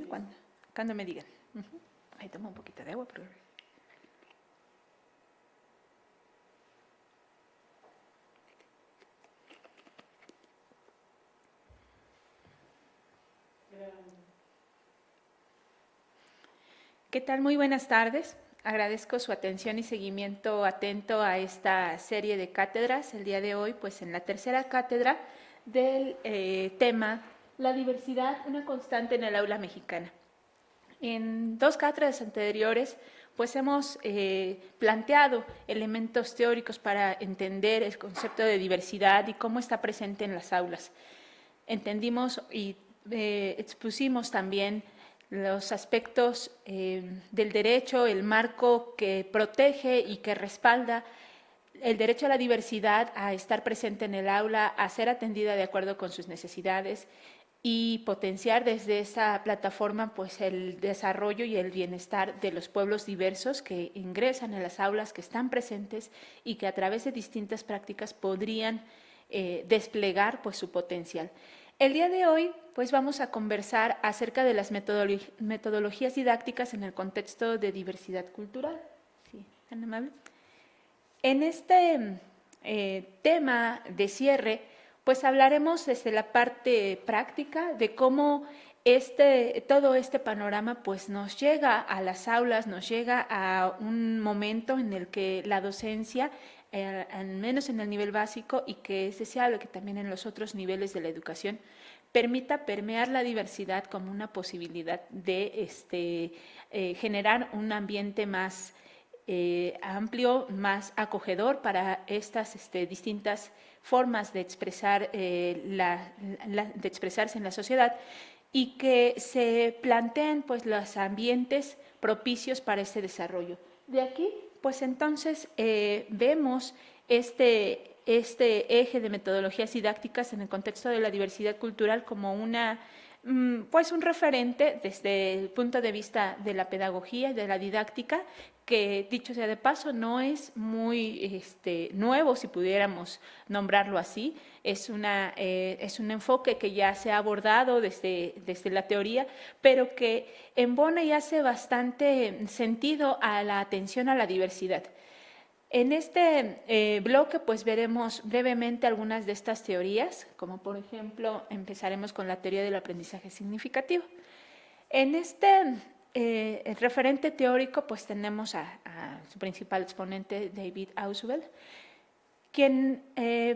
Bueno, cuando me digan. Ahí tomo un poquito de agua. ¿Qué tal? Muy buenas tardes. Agradezco su atención y seguimiento atento a esta serie de cátedras. El día de hoy, pues en la tercera cátedra del tema La diversidad, una constante en el aula mexicana. En dos cátedras anteriores, pues hemos planteado elementos teóricos para entender el concepto de diversidad y cómo está presente en las aulas. Entendimos y expusimos también los aspectos del derecho, el marco que protege y que respalda el derecho a la diversidad, a estar presente en el aula, a ser atendida de acuerdo con sus necesidades y potenciar desde esa plataforma pues el desarrollo y el bienestar de los pueblos diversos que ingresan en las aulas, que están presentes y que a través de distintas prácticas podrían desplegar pues su potencial. El día de hoy pues vamos a conversar acerca de las metodologías didácticas en el contexto de diversidad cultural. Sí, tan amable. En este tema de cierre, pues hablaremos desde la parte práctica de cómo todo este panorama pues nos llega a las aulas, nos llega a un momento en el que la docencia, al menos en el nivel básico y que es deseable que también en los otros niveles de la educación, permita permear la diversidad como una posibilidad de generar un ambiente más amplio, más acogedor para estas distintas formas de expresar de expresarse en la sociedad y que se planteen pues los ambientes propicios para este desarrollo. De aquí, pues entonces vemos este eje de metodologías didácticas en el contexto de la diversidad cultural como pues un referente desde el punto de vista de la pedagogía y de la didáctica, que dicho sea de paso no es muy nuevo, si pudiéramos nombrarlo así. Es un enfoque que ya se ha abordado desde la teoría, pero que embona y hace bastante sentido a la atención a la diversidad. En este bloque pues veremos brevemente algunas de estas teorías, como por ejemplo empezaremos con la teoría del aprendizaje significativo. En el referente teórico pues tenemos a su principal exponente, David Ausubel, quien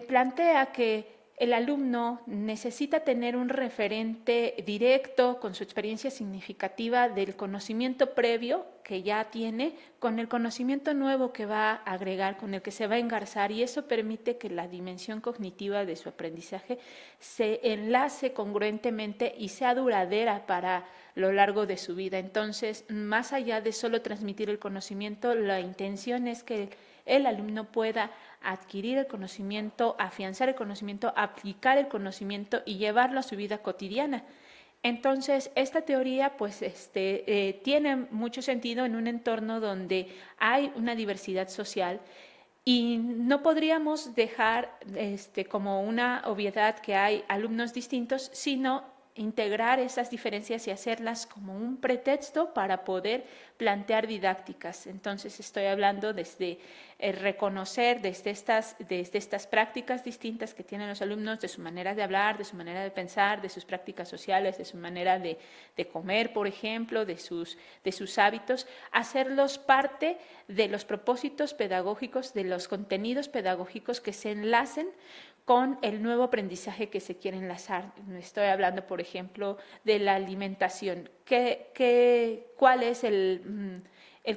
plantea que el alumno necesita tener un referente directo con su experiencia significativa del conocimiento previo que ya tiene con el conocimiento nuevo que va a agregar, con el que se va a engarzar, y eso permite que la dimensión cognitiva de su aprendizaje se enlace congruentemente y sea duradera para lo largo de su vida. Entonces, más allá de solo transmitir el conocimiento, la intención es que el alumno pueda adquirir el conocimiento, afianzar el conocimiento, aplicar el conocimiento y llevarlo a su vida cotidiana. Entonces, esta teoría pues, tiene mucho sentido en un entorno donde hay una diversidad social y no podríamos dejar como una obviedad que hay alumnos distintos, sino integrar esas diferencias y hacerlas como un pretexto para poder plantear didácticas. Entonces estoy hablando desde reconocer desde estas prácticas distintas que tienen los alumnos, de su manera de hablar, de su manera de pensar, de sus prácticas sociales, de su manera de comer, por ejemplo, de sus hábitos, hacerlos parte de los propósitos pedagógicos, de los contenidos pedagógicos que se enlacen con el nuevo aprendizaje que se quiere enlazar. Estoy hablando, por ejemplo, de la alimentación. ¿Cuál es el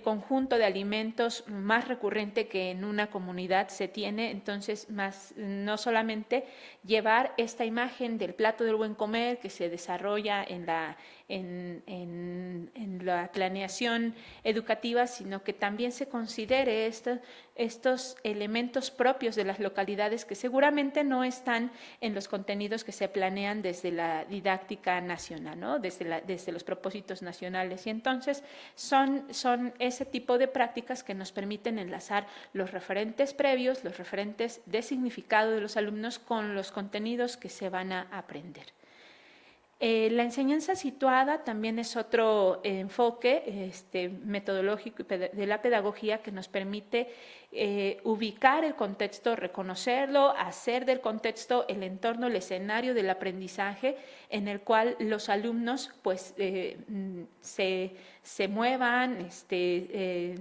conjunto de alimentos más recurrente que en una comunidad se tiene? Entonces, no solamente llevar esta imagen del plato del buen comer que se desarrolla en la planeación educativa, sino que también se considere estos elementos propios de las localidades que seguramente no están en los contenidos que se planean desde la didáctica nacional, ¿no? desde los propósitos nacionales. Y entonces son ese tipo de prácticas que nos permiten enlazar los referentes previos, los referentes de significado de los alumnos con los contenidos que se van a aprender. La enseñanza situada también es otro enfoque metodológico de la pedagogía que nos permite ubicar el contexto, reconocerlo, hacer del contexto el entorno, el escenario del aprendizaje en el cual los alumnos pues, se muevan,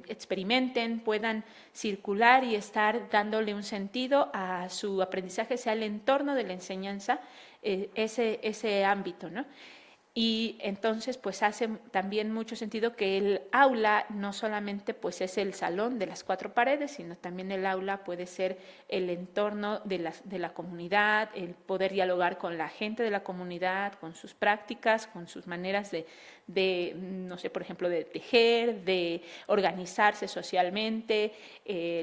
experimenten, puedan circular y estar dándole un sentido a su aprendizaje, sea el entorno de la enseñanza, ese ámbito, ¿no? Y entonces pues hace también mucho sentido que el aula no solamente pues es el salón de las cuatro paredes, sino también el aula puede ser el entorno de la comunidad, el poder dialogar con la gente de la comunidad, con sus prácticas, con sus maneras no sé, por ejemplo, de tejer, de organizarse socialmente,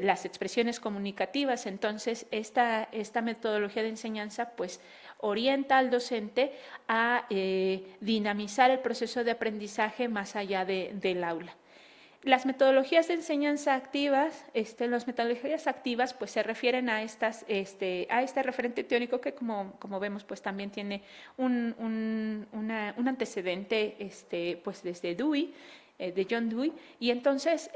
las expresiones comunicativas. Entonces esta metodología de enseñanza pues orienta al docente a dinamizar el proceso de aprendizaje más allá del aula. Las metodologías de enseñanza activas, las metodologías activas pues se refieren a este referente teórico que como vemos pues también tiene un antecedente pues desde Dewey, de John Dewey, y entonces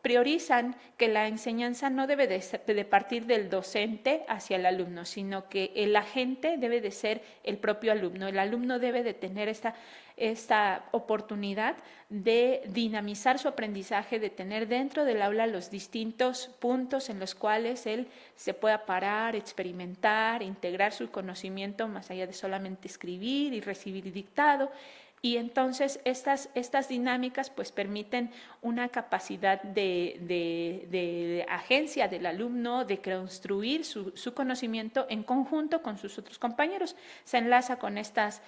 priorizan que la enseñanza no debe de partir del docente hacia el alumno, sino que el agente debe de ser el propio alumno. El alumno debe de tener esta oportunidad de dinamizar su aprendizaje, de tener dentro del aula los distintos puntos en los cuales él se pueda parar, experimentar, integrar su conocimiento más allá de solamente escribir y recibir dictado. Y entonces estas dinámicas pues permiten una capacidad de agencia del alumno, de construir su conocimiento en conjunto con sus otros compañeros. Se enlaza con estas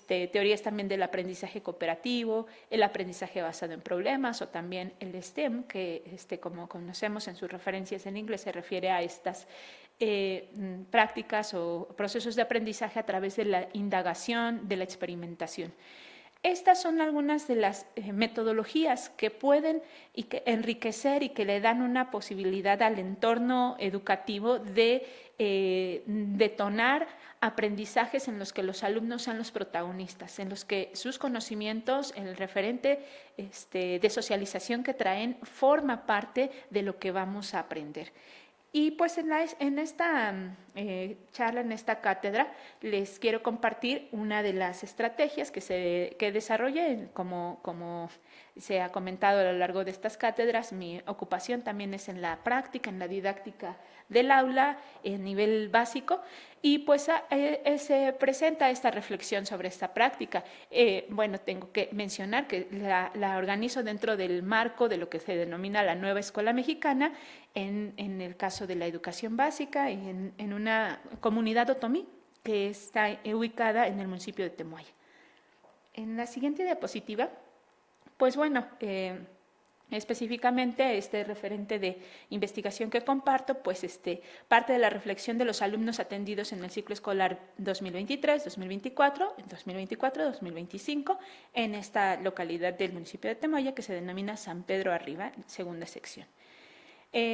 teorías también del aprendizaje cooperativo, el aprendizaje basado en problemas o también el STEM, que como conocemos en sus referencias en inglés se refiere a estas prácticas o procesos de aprendizaje a través de la indagación, de la experimentación. Estas son algunas de las metodologías que pueden enriquecer y que le dan una posibilidad al entorno educativo de detonar aprendizajes en los que los alumnos sean los protagonistas, en los que sus conocimientos, el referente de socialización que traen, forma parte de lo que vamos a aprender. Y pues en esta charla, en esta cátedra, les quiero compartir una de las estrategias que desarrollé, como se ha comentado a lo largo de estas cátedras. Mi ocupación también es en la práctica, en la didáctica del aula, en nivel básico, y pues se presenta esta reflexión sobre esta práctica. Bueno, tengo que mencionar que la organizo dentro del marco de lo que se denomina la nueva escuela mexicana, en el caso de la educación básica, en una comunidad otomí que está ubicada en el municipio de Temoaya. En la siguiente diapositiva, pues bueno, específicamente este referente de investigación que comparto, pues parte de la reflexión de los alumnos atendidos en el ciclo escolar 2023-2024, 2024-2025, en esta localidad del municipio de Temoaya que se denomina San Pedro Arriba, segunda sección.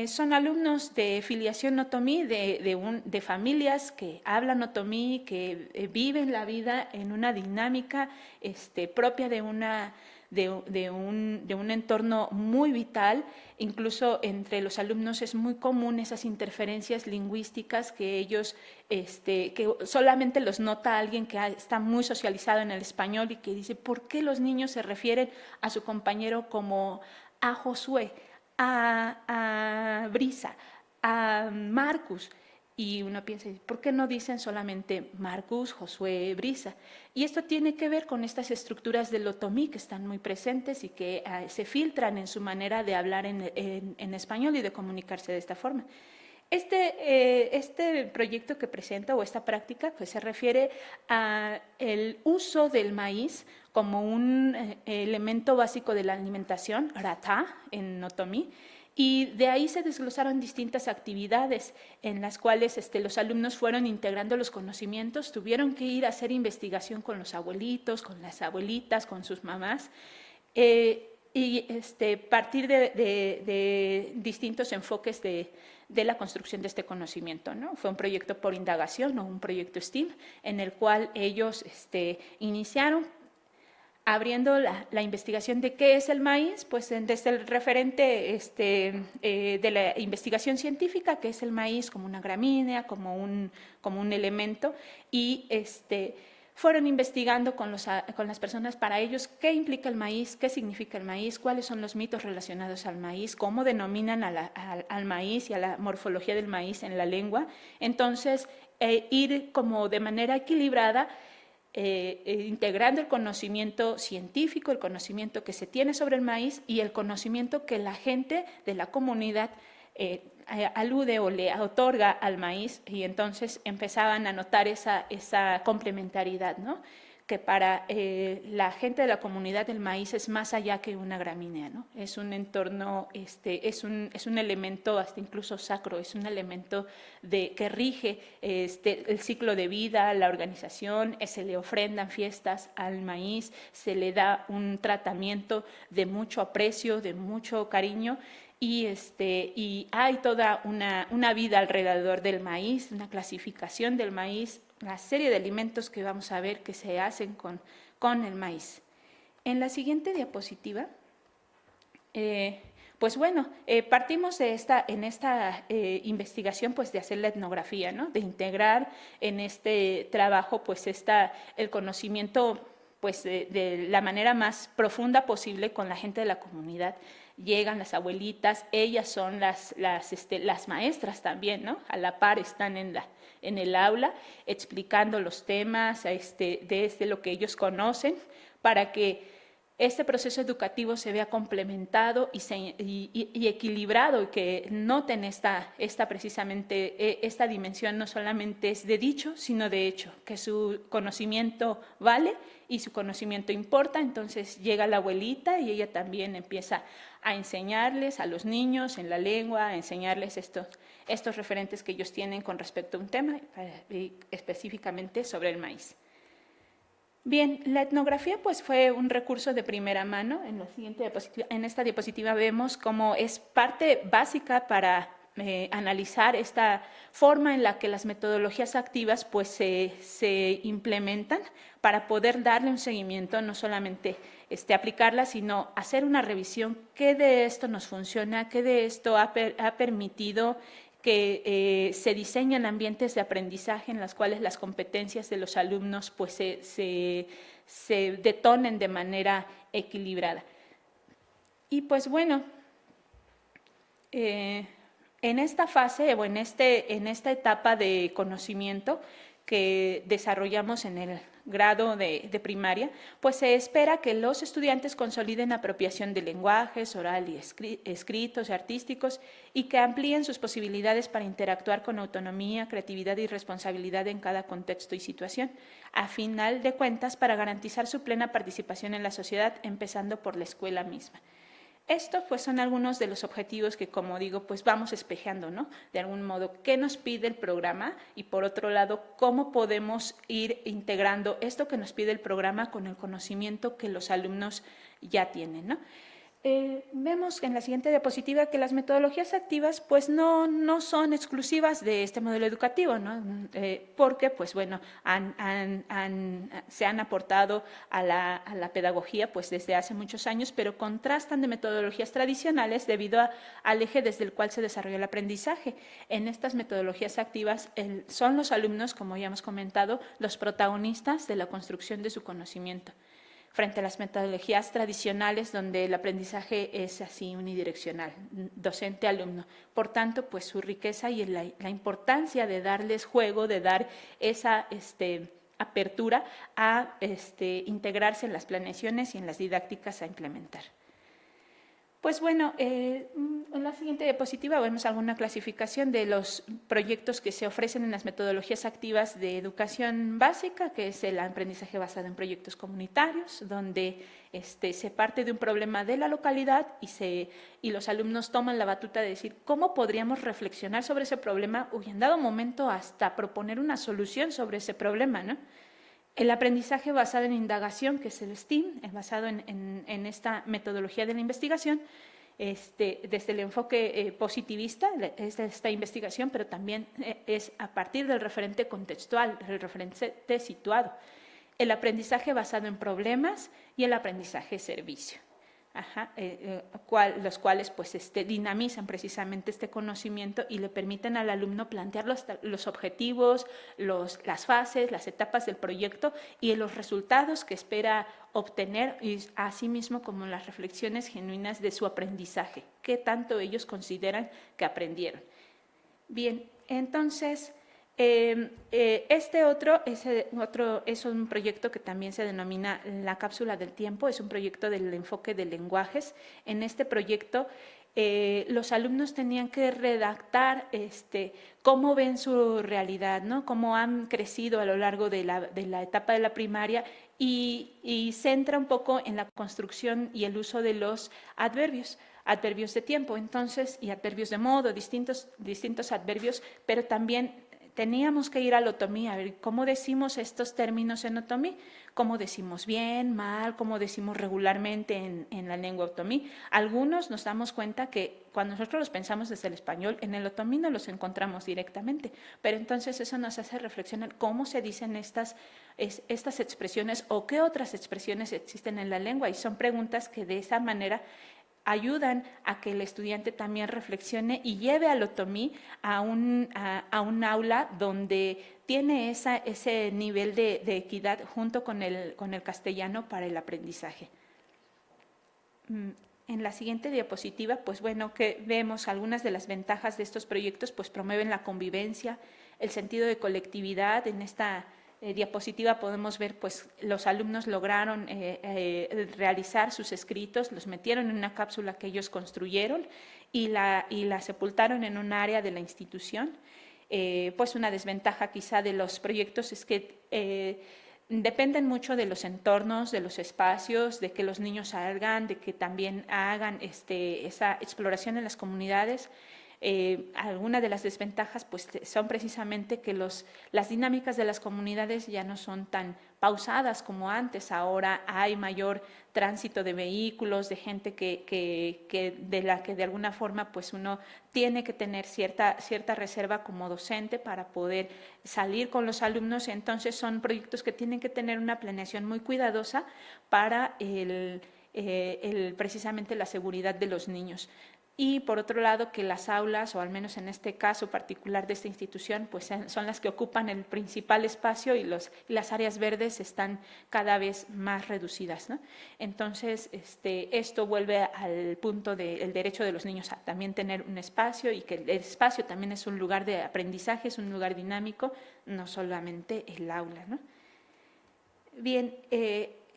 Son alumnos de filiación otomí, de familias que hablan otomí, que viven la vida en una dinámica propia de un entorno muy vital. Incluso entre los alumnos es muy común esas interferencias lingüísticas que ellos, que solamente los nota alguien que está muy socializado en el español y que dice, ¿por qué los niños se refieren a su compañero como a Josué, a Brisa, a Marcus? Y uno piensa, ¿por qué no dicen solamente Marcus, Josué, Brisa? Y esto tiene que ver con estas estructuras del otomí que están muy presentes y que se filtran en su manera de hablar en español y de comunicarse de esta forma. Este proyecto que presenta o esta práctica pues, se refiere al uso del maíz como un elemento básico de la alimentación, rata, en otomí, y de ahí se desglosaron distintas actividades en las cuales los alumnos fueron integrando los conocimientos, tuvieron que ir a hacer investigación con los abuelitos, con las abuelitas, con sus mamás, partir de distintos enfoques de la construcción de este conocimiento, ¿no? Fue un proyecto por indagación o un proyecto STEAM en el cual ellos iniciaron abriendo la investigación de qué es el maíz, pues desde el referente de la investigación científica, que es el maíz como una gramínea, como un elemento, y fueron investigando con las personas para ellos qué implica el maíz, qué significa el maíz, cuáles son los mitos relacionados al maíz, cómo denominan al maíz y a la morfología del maíz en la lengua. Entonces, ir como de manera equilibrada, integrando el conocimiento científico, el conocimiento que se tiene sobre el maíz y el conocimiento que la gente de la comunidad alude o le otorga al maíz, y entonces empezaban a notar esa complementariedad, ¿no? Que para la gente de la comunidad el maíz es más allá que una gramínea, ¿no? Es un entorno, es un elemento hasta incluso sacro, es un elemento que rige el ciclo de vida, la organización, se le ofrendan fiestas al maíz, se le da un tratamiento de mucho aprecio, de mucho cariño, y hay toda una vida alrededor del maíz, una clasificación del maíz, una serie de alimentos que vamos a ver que se hacen con el maíz. En la siguiente diapositiva, pues bueno, partimos en esta investigación pues de hacer la etnografía, ¿no? De integrar en este trabajo pues el conocimiento pues de la manera más profunda posible con la gente de la comunidad. Llegan las abuelitas, ellas son las maestras también, ¿no? A la par están en el aula explicando los temas desde lo que ellos conocen, para que este proceso educativo se vea complementado y equilibrado, y que noten precisamente esta dimensión no solamente es de dicho, sino de hecho, que su conocimiento vale y su conocimiento importa. Entonces llega la abuelita y ella también empieza a enseñarles a los niños en la lengua, a enseñarles estos referentes que ellos tienen con respecto a un tema, específicamente sobre el maíz. Bien, la etnografía pues fue un recurso de primera mano. En esta diapositiva vemos cómo es parte básica para analizar esta forma en la que las metodologías activas pues se implementan para poder darle un seguimiento, no solamente aplicarlas, sino hacer una revisión, qué de esto nos funciona, qué de esto ha permitido que se diseñan ambientes de aprendizaje en los cuales las competencias de los alumnos pues, se detonen de manera equilibrada. Y pues bueno, en esta fase o en esta etapa de conocimiento que desarrollamos en el grado de primaria, pues se espera que los estudiantes consoliden apropiación de lenguajes, oral y escritos y artísticos, y que amplíen sus posibilidades para interactuar con autonomía, creatividad y responsabilidad en cada contexto y situación, a final de cuentas para garantizar su plena participación en la sociedad, empezando por la escuela misma. Estos pues son algunos de los objetivos que, como digo, pues vamos espejeando, ¿no? De algún modo, ¿qué nos pide el programa? Y por otro lado, ¿cómo podemos ir integrando esto que nos pide el programa con el conocimiento que los alumnos ya tienen, ¿no? Vemos en la siguiente diapositiva que las metodologías activas pues no son exclusivas de este modelo educativo, ¿no? Porque pues bueno, se han aportado a la pedagogía pues desde hace muchos años, pero contrastan de metodologías tradicionales debido al eje desde el cual se desarrolla el aprendizaje. En estas metodologías activas son los alumnos, como ya hemos comentado, los protagonistas de la construcción de su conocimiento, frente a las metodologías tradicionales donde el aprendizaje es así unidireccional, docente-alumno. Por tanto, pues su riqueza y la importancia de darles juego, de dar esa apertura a integrarse en las planeaciones y en las didácticas a implementar. Pues bueno, en la siguiente diapositiva vemos alguna clasificación de los proyectos que se ofrecen en las metodologías activas de educación básica, que es el aprendizaje basado en proyectos comunitarios, donde se parte de un problema de la localidad y los alumnos toman la batuta de decir cómo podríamos reflexionar sobre ese problema o en dado momento hasta proponer una solución sobre ese problema, ¿no? El aprendizaje basado en indagación, que es el STEAM, es basado en esta metodología de la investigación, desde el enfoque positivista, es esta investigación, pero también es a partir del referente contextual, del referente situado. El aprendizaje basado en problemas y el aprendizaje servicio. Los cuales pues dinamizan precisamente este conocimiento y le permiten al alumno plantear los objetivos, las fases, las etapas del proyecto y los resultados que espera obtener, y asimismo como las reflexiones genuinas de su aprendizaje, qué tanto ellos consideran que aprendieron. Bien, entonces este otro es un proyecto que también se denomina La Cápsula del Tiempo, es un proyecto del enfoque de lenguajes. En este proyecto los alumnos tenían que redactar cómo ven su realidad, ¿no? Cómo han crecido a lo largo de la etapa de la primaria y centra un poco en la construcción y el uso de los adverbios de tiempo, entonces, y adverbios de modo, distintos adverbios, pero también teníamos que ir al otomí, a ver cómo decimos estos términos en otomí, cómo decimos bien, mal, cómo decimos regularmente en la lengua otomí. Algunos nos damos cuenta que cuando nosotros los pensamos desde el español, en el otomí no los encontramos directamente, pero entonces eso nos hace reflexionar cómo se dicen estas expresiones o qué otras expresiones existen en la lengua, y son preguntas que de esa manera ayudan a que el estudiante también reflexione y lleve al otomí a un aula donde tiene ese nivel de equidad junto con el castellano para el aprendizaje. En la siguiente diapositiva, pues bueno, que vemos algunas de las ventajas de estos proyectos, pues promueven la convivencia, el sentido de colectividad. En esta diapositiva podemos ver, pues los alumnos lograron realizar sus escritos, los metieron en una cápsula que ellos construyeron y la sepultaron en un área de la institución. Pues una desventaja quizá de los proyectos es que dependen mucho de los entornos, de los espacios, de que los niños salgan, de que también hagan esa exploración en las comunidades. Algunas de las desventajas pues, son precisamente que las dinámicas de las comunidades ya no son tan pausadas como antes. Ahora hay mayor tránsito de vehículos, de gente de la que de alguna forma pues, uno tiene que tener cierta reserva como docente para poder salir con los alumnos. Entonces son proyectos que tienen que tener una planeación muy cuidadosa para precisamente la seguridad de los niños. Y por otro lado, que las aulas, o al menos en este caso particular de esta institución, pues son las que ocupan el principal espacio y las áreas verdes están cada vez más reducidas, ¿no? Entonces, esto vuelve al punto del derecho de los niños a también tener un espacio, y que el espacio también es un lugar de aprendizaje, es un lugar dinámico, no solamente el aula, ¿no? Bien,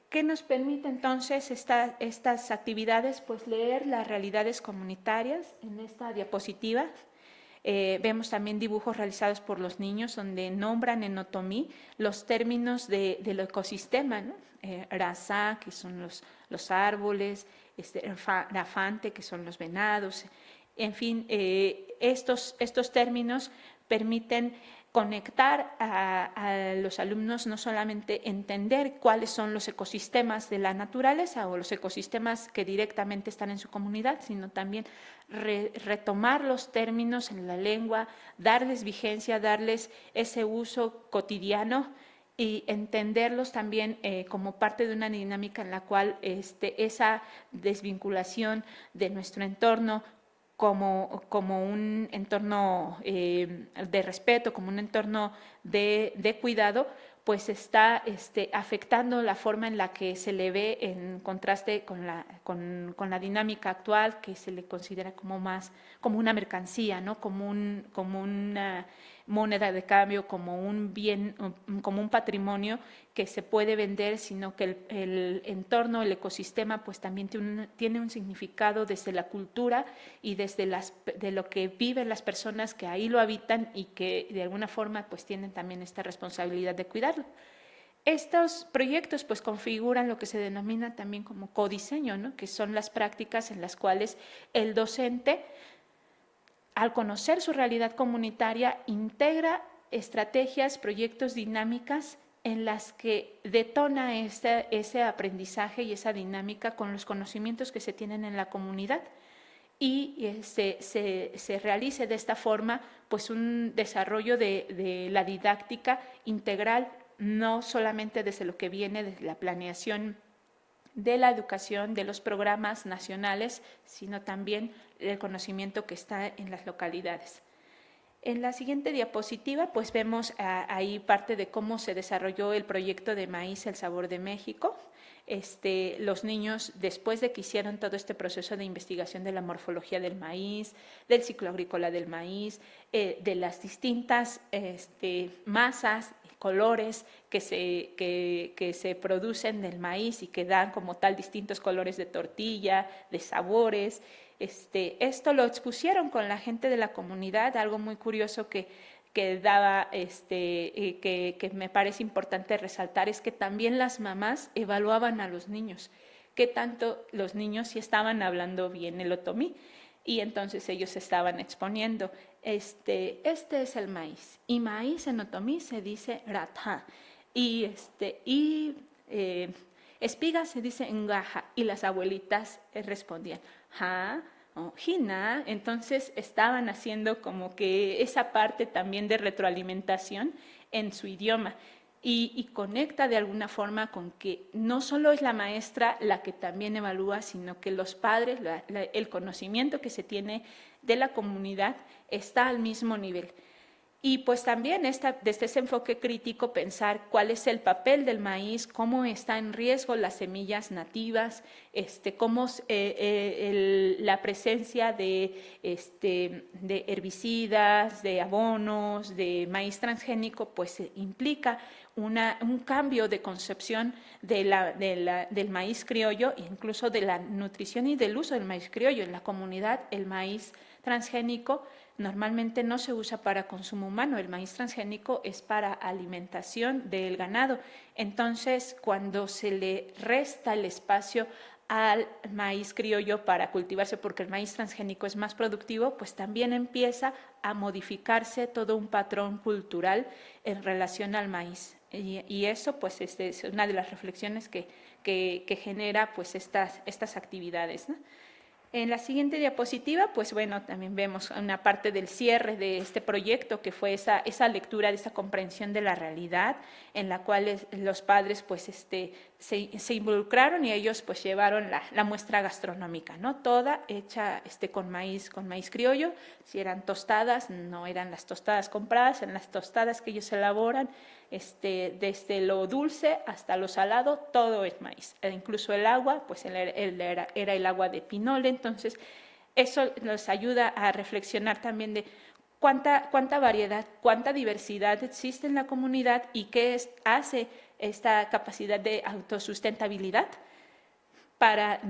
¿qué nos permite entonces estas actividades? Pues leer las realidades comunitarias. En esta diapositiva vemos también dibujos realizados por los niños donde nombran en otomí los términos del ecosistema, ¿no? Raza, que son los árboles, rafante, que son los venados. En fin, estos términos permiten conectar a los alumnos, no solamente entender cuáles son los ecosistemas de la naturaleza o los ecosistemas que directamente están en su comunidad, sino también retomar los términos en la lengua, darles vigencia, darles ese uso cotidiano y entenderlos también como parte de una dinámica en la cual esa desvinculación de nuestro entorno como un entorno de respeto, como un entorno de cuidado, pues está afectando la forma en la que se le ve en contraste con la dinámica actual, que se le considera como una mercancía, ¿no? como una moneda de cambio, como un bien, como un patrimonio que se puede vender, sino que el entorno, el ecosistema, pues también tiene un significado desde la cultura y desde de lo que viven las personas que ahí lo habitan y que de alguna forma pues tienen también esta responsabilidad de cuidarlo. Estos proyectos pues configuran lo que se denomina también como codiseño, ¿no? Que son las prácticas en las cuales el docente, al conocer su realidad comunitaria, integra estrategias, proyectos, dinámicas en las que detona ese aprendizaje y esa dinámica con los conocimientos que se tienen en la comunidad y se realice de esta forma pues un desarrollo de la didáctica integral, no solamente desde lo que viene desde la planeación de la educación, de los programas nacionales, sino también el conocimiento que está en las localidades. En la siguiente diapositiva, pues vemos ahí parte de cómo se desarrolló el proyecto de Maíz, el sabor de México. Los niños, después de que hicieron todo este proceso de investigación de la morfología del maíz, del ciclo agrícola del maíz, de las distintas masas, colores que se producen del maíz y que dan como tal distintos colores de tortilla, de sabores. Esto lo expusieron con la gente de la comunidad, algo muy curioso que daba, que me parece importante resaltar, es que también las mamás evaluaban a los niños, qué tanto los niños sí estaban hablando bien el otomí, y entonces ellos estaban exponiendo, este es el maíz, y maíz en otomí se dice ratha, y espiga se dice engaja, y las abuelitas respondían, ja, Hina, entonces estaban haciendo como que esa parte también de retroalimentación en su idioma y conecta de alguna forma con que no solo es la maestra la que también evalúa, sino que los padres, el conocimiento que se tiene de la comunidad está al mismo nivel. Y pues también desde ese enfoque crítico pensar cuál es el papel del maíz, cómo está en riesgo las semillas nativas, cómo la presencia de herbicidas, de abonos, de maíz transgénico, pues implica un cambio de concepción del maíz criollo, incluso de la nutrición y del uso del maíz criollo. En la comunidad el maíz transgénico normalmente no se usa para consumo humano, el maíz transgénico es para alimentación del ganado. Entonces, cuando se le resta el espacio al maíz criollo para cultivarse, porque el maíz transgénico es más productivo, pues también empieza a modificarse todo un patrón cultural en relación al maíz. Y eso pues es una de las reflexiones que genera pues estas actividades, ¿no? En la siguiente diapositiva, pues bueno, también vemos una parte del cierre de este proyecto, que fue esa lectura, de esa comprensión de la realidad, en la cual los padres pues se involucraron y ellos pues llevaron la muestra gastronómica, ¿no? Toda hecha con maíz criollo. Si eran tostadas, no eran las tostadas compradas, eran las tostadas que ellos elaboran, desde lo dulce hasta lo salado, todo es maíz. Incluso el agua, pues era el agua de pinole. Entonces, eso nos ayuda a reflexionar también de cuánta variedad, cuánta diversidad existe en la comunidad y qué hace esta capacidad de autosustentabilidad para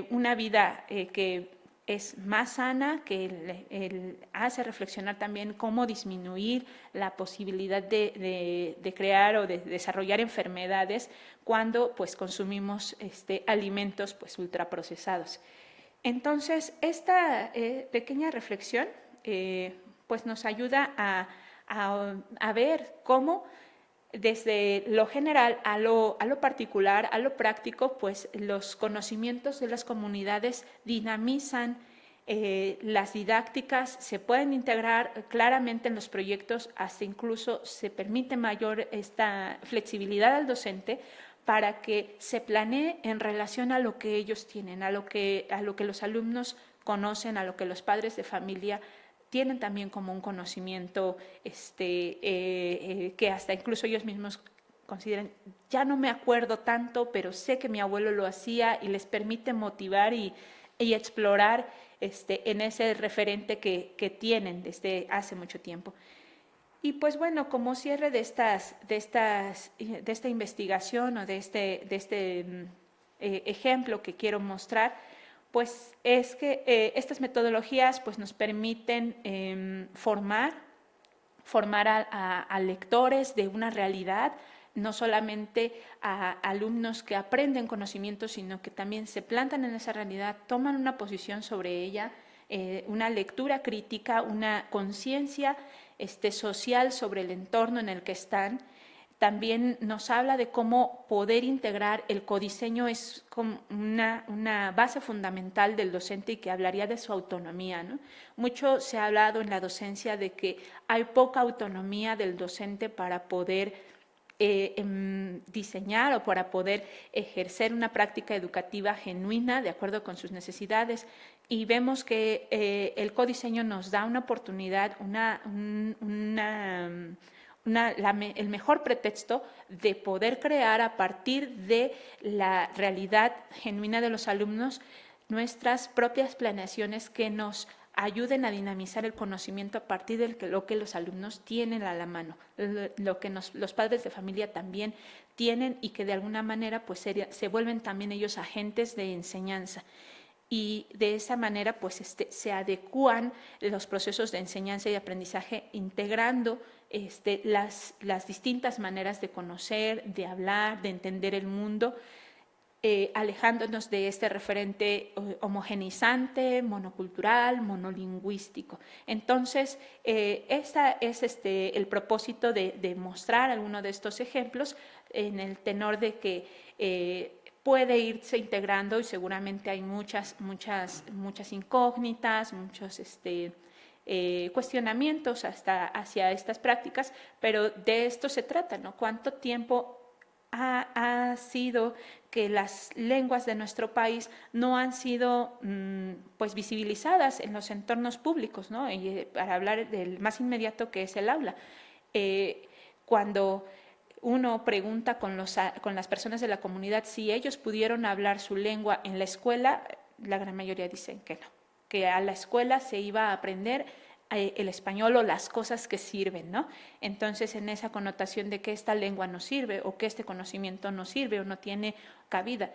una vida que es más sana, que hace reflexionar también cómo disminuir la posibilidad de crear o de desarrollar enfermedades cuando pues consumimos alimentos pues ultraprocesados. Entonces, esta pequeña reflexión pues nos ayuda a ver cómo desde lo general a lo particular, a lo práctico, pues los conocimientos de las comunidades dinamizan las didácticas, se pueden integrar claramente en los proyectos, hasta incluso se permite mayor esta flexibilidad al docente para que se planee en relación a lo que ellos tienen, a lo que los alumnos conocen, a lo que los padres de familia tienen también como un conocimiento que hasta incluso ellos mismos consideran, ya no me acuerdo tanto, pero sé que mi abuelo lo hacía, y les permite motivar y explorar en ese referente que tienen desde hace mucho tiempo. Y pues bueno, como cierre de esta investigación o de este ejemplo que quiero mostrar, pues es que estas metodologías pues nos permiten formar a lectores de una realidad, no solamente a alumnos que aprenden conocimientos, sino que también se plantan en esa realidad, toman una posición sobre ella, una lectura crítica, una conciencia social sobre el entorno en el que están, también nos habla de cómo poder integrar el codiseño es como una base fundamental del docente y que hablaría de su autonomía, ¿no? Mucho se ha hablado en la docencia de que hay poca autonomía del docente para poder diseñar o para poder ejercer una práctica educativa genuina de acuerdo con sus necesidades, y vemos que el codiseño nos da una oportunidad, el mejor pretexto de poder crear a partir de la realidad genuina de los alumnos nuestras propias planeaciones que nos ayuden a dinamizar el conocimiento a partir de lo que los alumnos tienen a la mano, lo que los padres de familia también tienen y que de alguna manera pues se vuelven también ellos agentes de enseñanza. Y de esa manera pues se adecúan los procesos de enseñanza y aprendizaje integrando las distintas maneras de conocer, de hablar, de entender el mundo, alejándonos de este referente homogeneizante, monocultural, monolingüístico. Entonces, este es el propósito de mostrar alguno de estos ejemplos en el tenor de que puede irse integrando y seguramente hay muchas incógnitas, muchos cuestionamientos hacia estas prácticas, pero de esto se trata, ¿no? ¿Cuánto tiempo ha sido que las lenguas de nuestro país no han sido pues visibilizadas en los entornos públicos, ¿no? Y para hablar del más inmediato que es el aula. Cuando uno pregunta con las personas de la comunidad si ellos pudieron hablar su lengua en la escuela, la gran mayoría dicen que no, que a la escuela se iba a aprender el español o las cosas que sirven, ¿no? Entonces, en esa connotación de que esta lengua no sirve o que este conocimiento no sirve o no tiene cabida,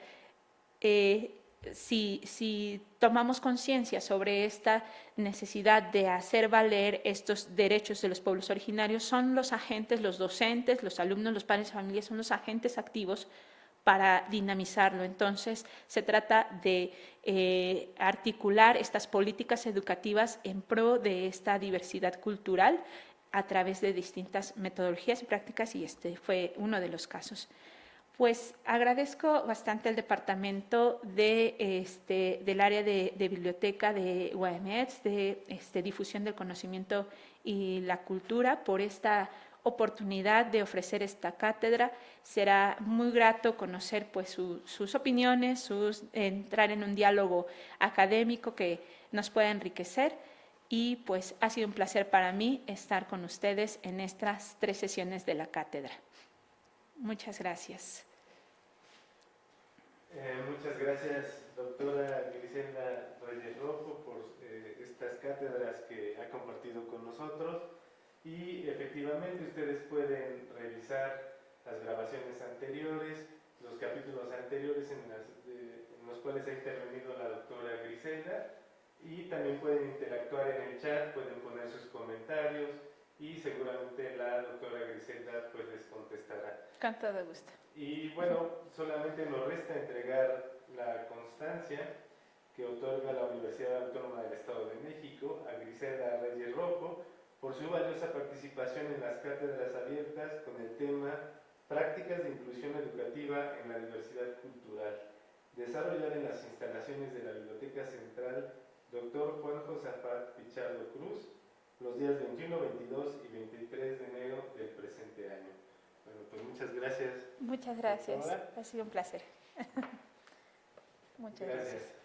si tomamos conciencia sobre esta necesidad de hacer valer estos derechos de los pueblos originarios, son los agentes, los docentes, los alumnos, los padres de familia, son los agentes activos para dinamizarlo. Entonces, se trata de articular estas políticas educativas en pro de esta diversidad cultural a través de distintas metodologías y prácticas, y este fue uno de los casos. Pues agradezco bastante al departamento del área de biblioteca de UAMEDS, de difusión del conocimiento y la cultura, por esta oportunidad de ofrecer esta cátedra. Será muy grato conocer pues sus opiniones, entrar en un diálogo académico que nos pueda enriquecer, y pues ha sido un placer para mí estar con ustedes en estas 3 sesiones de la cátedra. Muchas gracias. Muchas gracias, doctora Griselda Reyes Rojo, por estas cátedras que ha compartido con nosotros. Y efectivamente ustedes pueden revisar las grabaciones anteriores, los capítulos anteriores en los cuales ha intervenido la doctora Griselda, y también pueden interactuar en el chat, pueden poner sus comentarios y seguramente la doctora Griselda pues les contestará. Con todo gusto. Y bueno, solamente nos resta entregar la constancia que otorga la Universidad Autónoma del Estado de México a Griselda Reyes Rojo por su valiosa participación en las cátedras abiertas con el tema Prácticas de Inclusión Educativa en la Diversidad Cultural, desarrollada en las instalaciones de la Biblioteca Central Dr. Juan Josafat Pichardo Cruz, los días 21, 22 y 23 de enero del presente año. Bueno, pues muchas gracias. Muchas gracias. Doctora. Ha sido un placer. Muchas gracias.